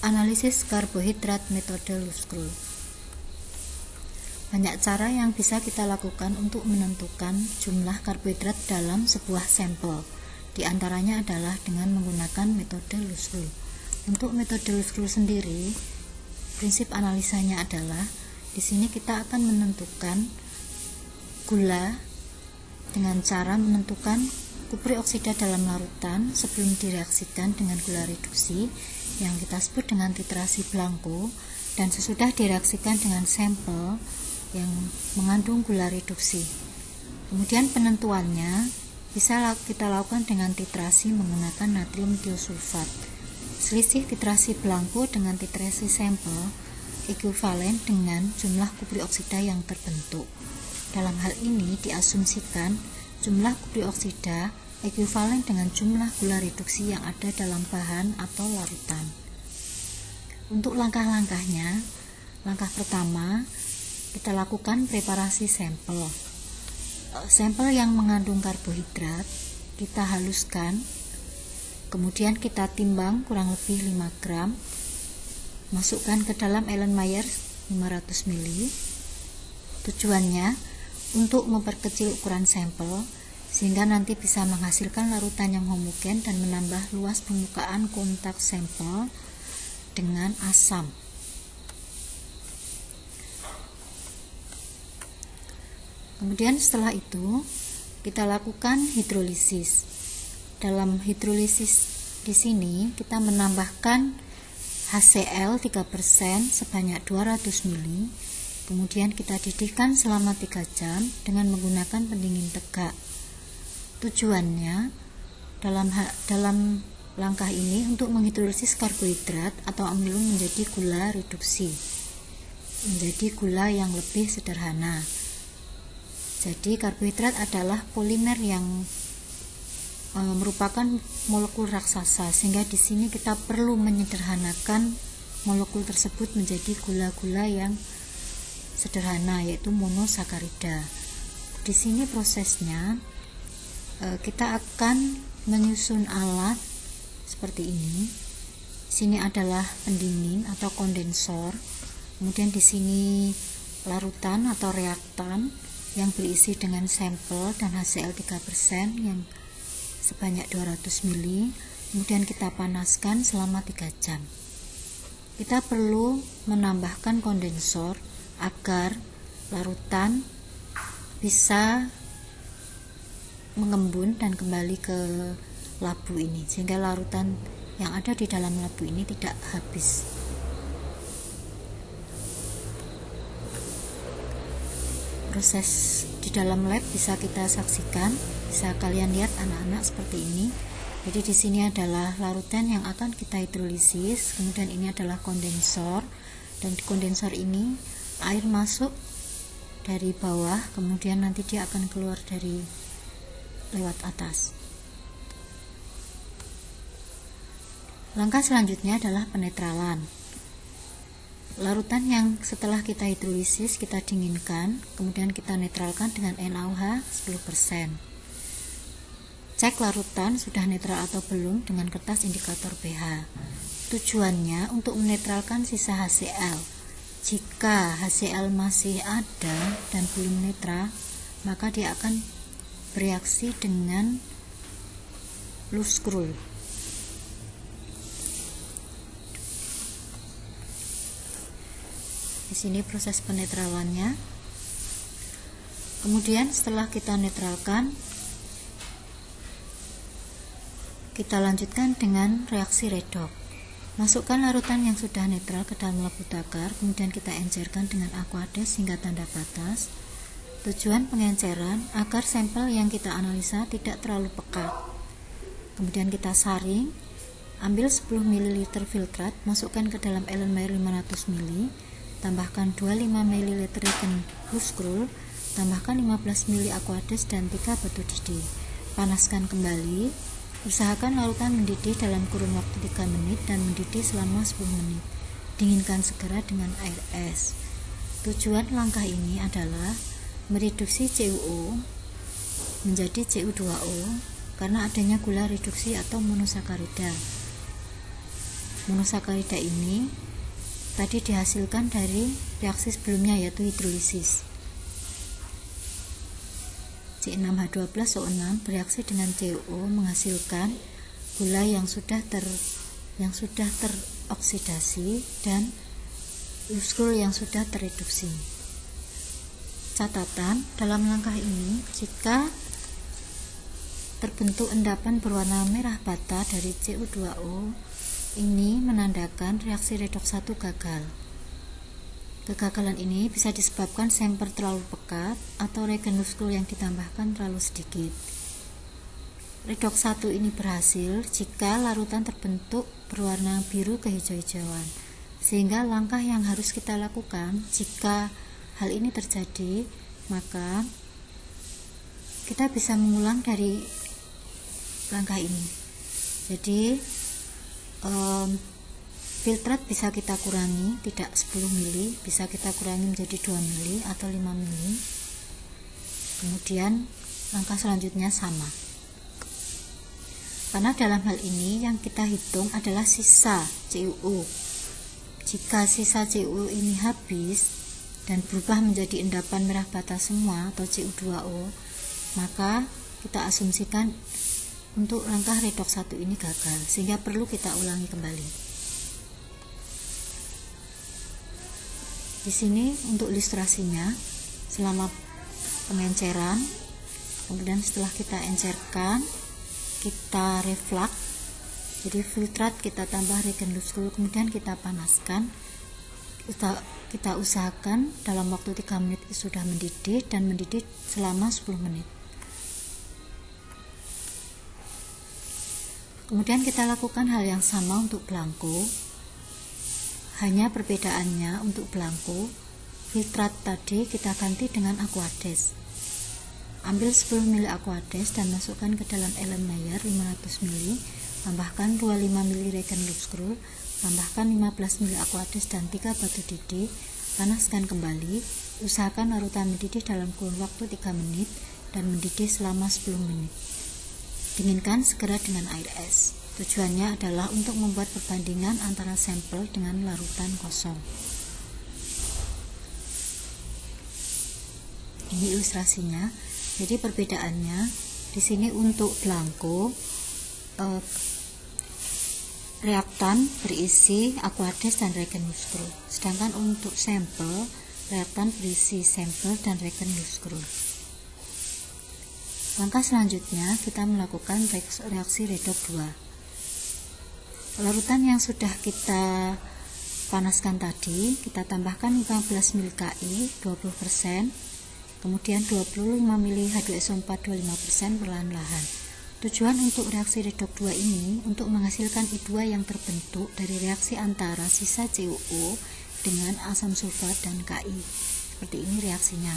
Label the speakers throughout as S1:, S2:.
S1: Analisis karbohidrat metode Loew's-Scroll. Banyak cara yang bisa kita lakukan untuk menentukan jumlah karbohidrat dalam sebuah sampel. Di antaranya adalah dengan menggunakan metode Loew's-Scroll. Untuk metode Loew's-Scroll sendiri, prinsip analisanya adalah di sini kita akan menentukan gula dengan cara menentukan kupri oksida dalam larutan sebelum direaksikan dengan gula reduksi yang kita sebut dengan titrasi Blanco, dan sesudah direaksikan dengan sampel yang mengandung gula reduksi. Kemudian penentuannya bisa kita lakukan dengan titrasi menggunakan natrium tiosulfat. Selisih titrasi Blanco dengan titrasi sampel ekuivalen dengan jumlah kupri oksida yang terbentuk. Dalam hal ini diasumsikan jumlah kupri oksida ekuivalen dengan jumlah gula reduksi yang ada dalam bahan atau larutan. Untuk langkah-langkahnya, langkah pertama kita lakukan preparasi sampel. Sampel yang mengandung karbohidrat kita haluskan, kemudian kita timbang kurang lebih 5 gram, masukkan ke dalam Erlenmeyer 500 ml. Tujuannya untuk memperkecil ukuran sampel sehingga nanti bisa menghasilkan larutan yang homogen dan menambah luas permukaan kontak sampel dengan asam. Kemudian setelah itu kita lakukan hidrolisis. Dalam hidrolisis di sini kita menambahkan HCl 3% sebanyak 200 ml. Kemudian kita didihkan selama 3 jam dengan menggunakan pendingin tegak. Tujuannya dalam langkah ini untuk menghidrolisis karbohidrat atau amilum menjadi gula reduksi, menjadi gula yang lebih sederhana. Jadi karbohidrat adalah polimer yang merupakan molekul raksasa, sehingga di sini kita perlu menyederhanakan molekul tersebut menjadi gula-gula yang sederhana, yaitu monosakarida. Di sini prosesnya kita akan menyusun alat seperti ini. Di sini adalah pendingin atau kondensor. Kemudian di sini larutan atau reaktan yang berisi dengan sampel dan HCl 3% yang sebanyak 200 ml. Kemudian kita panaskan selama 3 jam. Kita perlu menambahkan kondensor agar larutan bisa mengembun dan kembali ke labu ini, sehingga larutan yang ada di dalam labu ini tidak habis. Proses di dalam lab bisa kita saksikan, bisa kalian lihat anak-anak seperti ini. Jadi di sini adalah larutan yang akan kita hidrolisis, kemudian ini adalah kondensor, dan di kondensor ini air masuk dari bawah, kemudian nanti dia akan keluar dari lewat atas. Langkah selanjutnya adalah penetralan. Larutan yang setelah kita hidrolisis kita dinginkan, kemudian kita netralkan dengan NaOH 10%. Cek larutan sudah netral atau belum dengan kertas indikator pH. Tujuannya untuk menetralkan sisa HCl. Jika HCl masih ada dan belum netral, maka dia akan bereaksi dengan Loew's-Scroll. Di sini proses penetralannya. Kemudian setelah kita netralkan, kita lanjutkan dengan reaksi redox. Masukkan larutan yang sudah netral ke dalam labu takar, kemudian kita encerkan dengan aqueous hingga tanda batas. Tujuan pengenceran agar sampel yang kita analisa tidak terlalu pekat. Kemudian kita saring, ambil 10 ml filtrat, masukkan ke dalam Erlenmeyer 500 ml, tambahkan 25 ml reagent Loew's-Scroll, tambahkan 15 ml aqueous dan 3 batu didih. Panaskan kembali. Usahakan larutan mendidih dalam kurun waktu 3 menit dan mendidih selama 10 menit. Dinginkan segera dengan air es. Tujuan langkah ini adalah mereduksi CuO menjadi Cu2O karena adanya gula reduksi atau monosakarida. monosakarida ini tadi dihasilkan dari reaksi sebelumnya, yaitu hidrolisis. C6H12O6 bereaksi dengan CuO menghasilkan gula yang sudah teroksidasi dan lus-scroll yang sudah tereduksi. Catatan, dalam langkah ini jika terbentuk endapan berwarna merah bata dari Cu2O, ini menandakan reaksi redoks 1 gagal. Kegagalan ini bisa disebabkan semper terlalu pekat atau reagen lus-scroll yang ditambahkan terlalu sedikit. Redoks 1 ini berhasil jika larutan terbentuk berwarna biru kehijau-hijauan. Sehingga langkah yang harus kita lakukan jika hal ini terjadi, maka kita bisa mengulang dari langkah ini. Jadi filtrat bisa kita kurangi, tidak 10 mili, bisa kita kurangi menjadi 2 mili atau 5 mili. Kemudian langkah selanjutnya sama. Karena dalam hal ini yang kita hitung adalah sisa CuO. Jika sisa CuO ini habis dan berubah menjadi endapan merah bata semua atau Cu2O, maka kita asumsikan untuk langkah redoks 1 ini gagal, sehingga perlu kita ulangi kembali. Di sini untuk ilustrasinya, selama pengenceran, kemudian setelah kita encerkan, kita reflux, jadi filtrat kita tambah reagen lus-scroll, kemudian kita panaskan. Kita usahakan dalam waktu 3 menit sudah mendidih, dan mendidih selama 10 menit. Kemudian kita lakukan hal yang sama untuk blanko. Hanya perbedaannya untuk blanko, filtrat tadi kita ganti dengan aquades. Ambil 10 ml aquades dan masukkan ke dalam Erlenmeyer 500 ml, tambahkan 25 ml reagen lus-scroll, tambahkan 15 ml aquades dan 3 batu didih, panaskan kembali. Usahakan larutan mendidih dalam kurun waktu 3 menit dan mendidih selama 10 menit. Dinginkan segera dengan air es. Tujuannya adalah untuk membuat perbandingan antara sampel dengan larutan kosong. Ini ilustrasinya. Jadi perbedaannya di sini untuk blanko reaktan berisi aquades dan reagen lus-scroll. Sedangkan untuk sampel, reaktan berisi sampel dan reagen lus-scroll. Langkah selanjutnya kita melakukan reaksi redoks 2. Larutan yang sudah kita panaskan tadi, kita tambahkan 15 ml Ki 20%, kemudian 25 ml H2SO4 25% perlahan-lahan. Tujuan untuk reaksi redoks 2 ini untuk menghasilkan I2 yang terbentuk dari reaksi antara sisa CuO dengan asam sulfat dan Ki. Seperti ini reaksinya.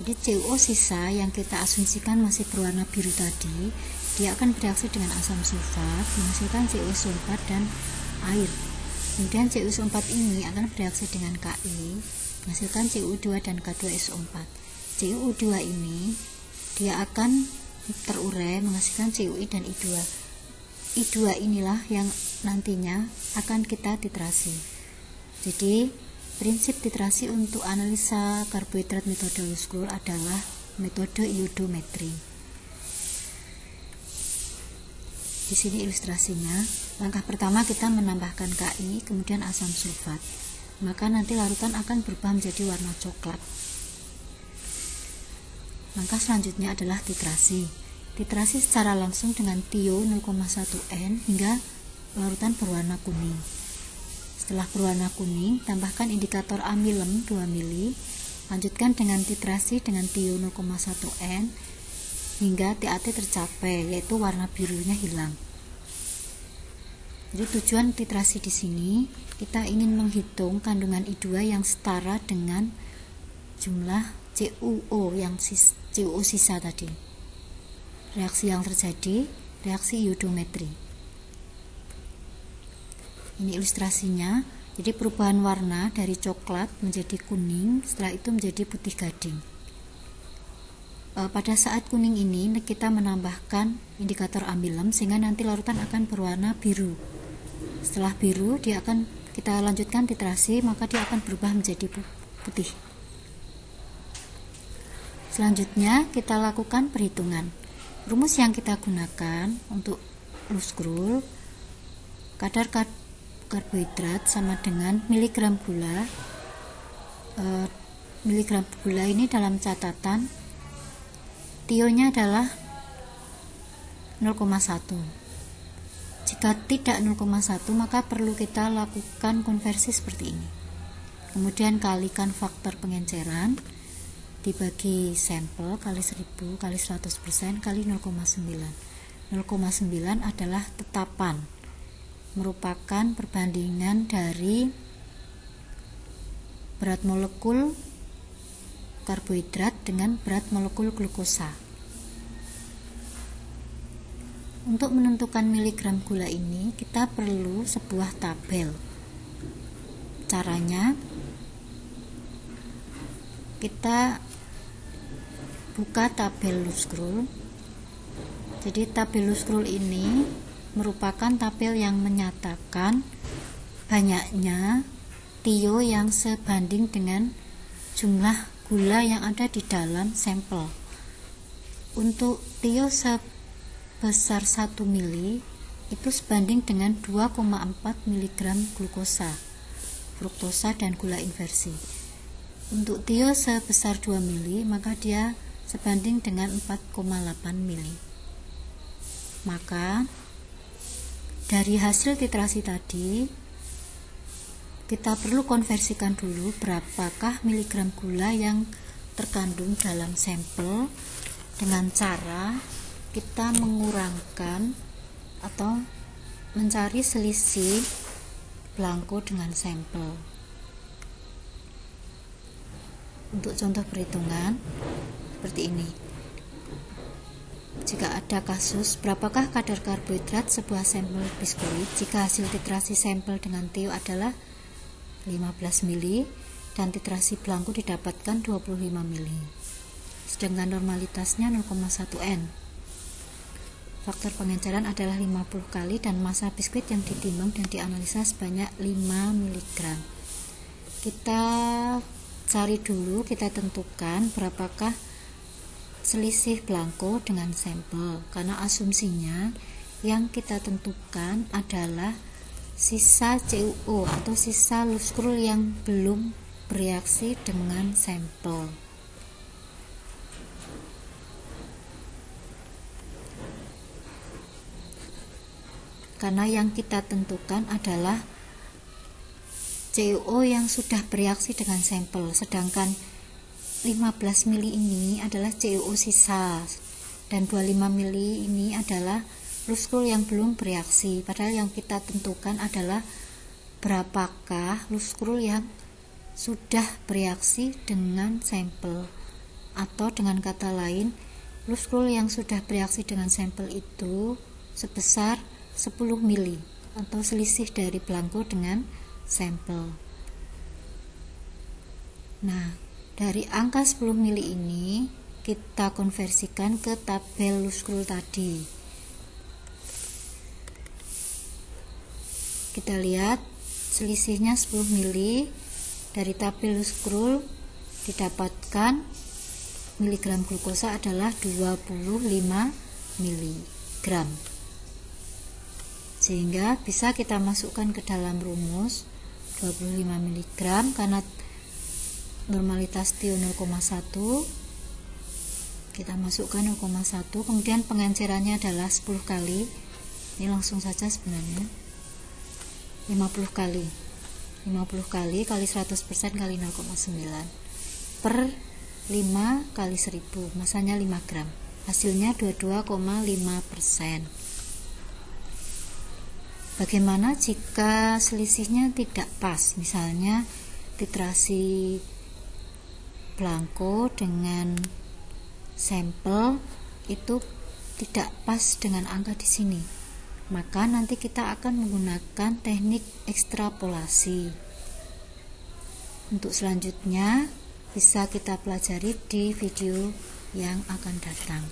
S1: Jadi CuO sisa yang kita asumsikan masih berwarna biru tadi, dia akan bereaksi dengan asam sulfat menghasilkan CuSO4 dan air. Kemudian CuSO4 ini akan bereaksi dengan Ki menghasilkan Cu2 dan K2SO4. Cu2 ini dia akan terurai menghasilkan Cui dan I2. I2 inilah yang nantinya akan kita titrasi. Jadi prinsip titrasi untuk analisa karbohidrat metode lus-scroll adalah metode iodometri. Di sini ilustrasinya. Langkah pertama kita menambahkan Ki, kemudian asam sulfat. Maka nanti larutan akan berubah menjadi warna coklat. Langkah selanjutnya adalah titrasi. Titrasi secara langsung dengan tio 0,1 N hingga larutan berwarna kuning. Setelah berwarna kuning, tambahkan indikator amilem 2 mili. Lanjutkan dengan titrasi dengan tio 0,1 N hingga TAT tercapai, yaitu warna birunya hilang. Jadi tujuan titrasi di sini kita ingin menghitung kandungan I2 yang setara dengan jumlah CuO yang CuO sisa tadi. Reaksi yang terjadi, reaksi iodometri. Ini ilustrasinya. Jadi perubahan warna dari coklat menjadi kuning, setelah itu menjadi putih gading. Pada saat kuning ini kita menambahkan indikator amilem sehingga nanti larutan akan berwarna biru. Setelah biru kita lanjutkan titrasi, maka dia akan berubah menjadi putih. Selanjutnya kita lakukan perhitungan. Rumus yang kita gunakan untuk loose scroll, kadar karbohidrat sama dengan miligram gula. Miligram gula ini dalam catatan tionya adalah 0,1. Jika tidak 0,1, maka perlu kita lakukan konversi seperti ini. Kemudian kalikan faktor pengenceran dibagi sampel kali 1000 kali 100% kali 0,9. 0,9 adalah tetapan, merupakan perbandingan dari berat molekul karbohidrat dengan berat molekul glukosa. Untuk menentukan miligram gula ini, kita perlu sebuah tabel. Caranya, kita buka tabel loose scroll. Jadi tabel loose scroll ini merupakan tabel yang menyatakan banyaknya tio yang sebanding dengan jumlah gula yang ada di dalam sampel. Untuk tio sebesar 1 mili itu sebanding dengan 2,4 mg glukosa, fruktosa dan gula inversi. Untuk tio sebesar 2 mili maka dia sebanding dengan 4,8 mili. Maka dari hasil titrasi tadi kita perlu konversikan dulu berapakah miligram gula yang terkandung dalam sampel dengan cara kita mengurangkan atau mencari selisih belangko dengan sampel. Untuk contoh perhitungan seperti ini. Jika ada kasus berapakah kadar karbohidrat sebuah sampel biskuit jika hasil titrasi sampel dengan tio adalah 15 mili dan titrasi belangko didapatkan 25 mili, sedangkan normalitasnya 0,1 N. Faktor pengenceran adalah 50 kali dan massa biskuit yang ditimbang dan dianalisa sebanyak 5 mg. Kita cari dulu, kita tentukan berapakah selisih belangko dengan sampel, karena asumsinya yang kita tentukan adalah sisa CuO atau sisa loose scroll yang belum bereaksi dengan sampel. Karena yang kita tentukan adalah CuO yang sudah bereaksi dengan sampel, sedangkan 15 mili ini adalah CuO sisa dan 25 mili ini adalah loose scroll yang belum bereaksi. Padahal yang kita tentukan adalah berapakah loose scroll yang sudah bereaksi dengan sampel, atau dengan kata lain loose scroll yang sudah bereaksi dengan sampel itu sebesar 10 mili atau selisih dari belangko dengan sampel. Nah, dari angka 10 mili ini kita konversikan ke tabel loose scroll tadi. Kita lihat selisihnya 10 mili dari tabel loose scroll didapatkan miligram glukosa adalah 25 mg. Sehingga bisa kita masukkan ke dalam rumus 25 mg karena normalitas tio 0,1, kita masukkan 0,1, kemudian pengencerannya adalah 10 kali. Ini langsung saja sebenarnya 50 kali kali 100% kali 0,9 per 5 kali 1000, masanya 5 gram, hasilnya 22,5%. Bagaimana jika selisihnya tidak pas, misalnya titrasi belangko dengan sampel itu tidak pas dengan angka di sini? Maka nanti kita akan menggunakan teknik ekstrapolasi. Untuk selanjutnya bisa kita pelajari di video yang akan datang.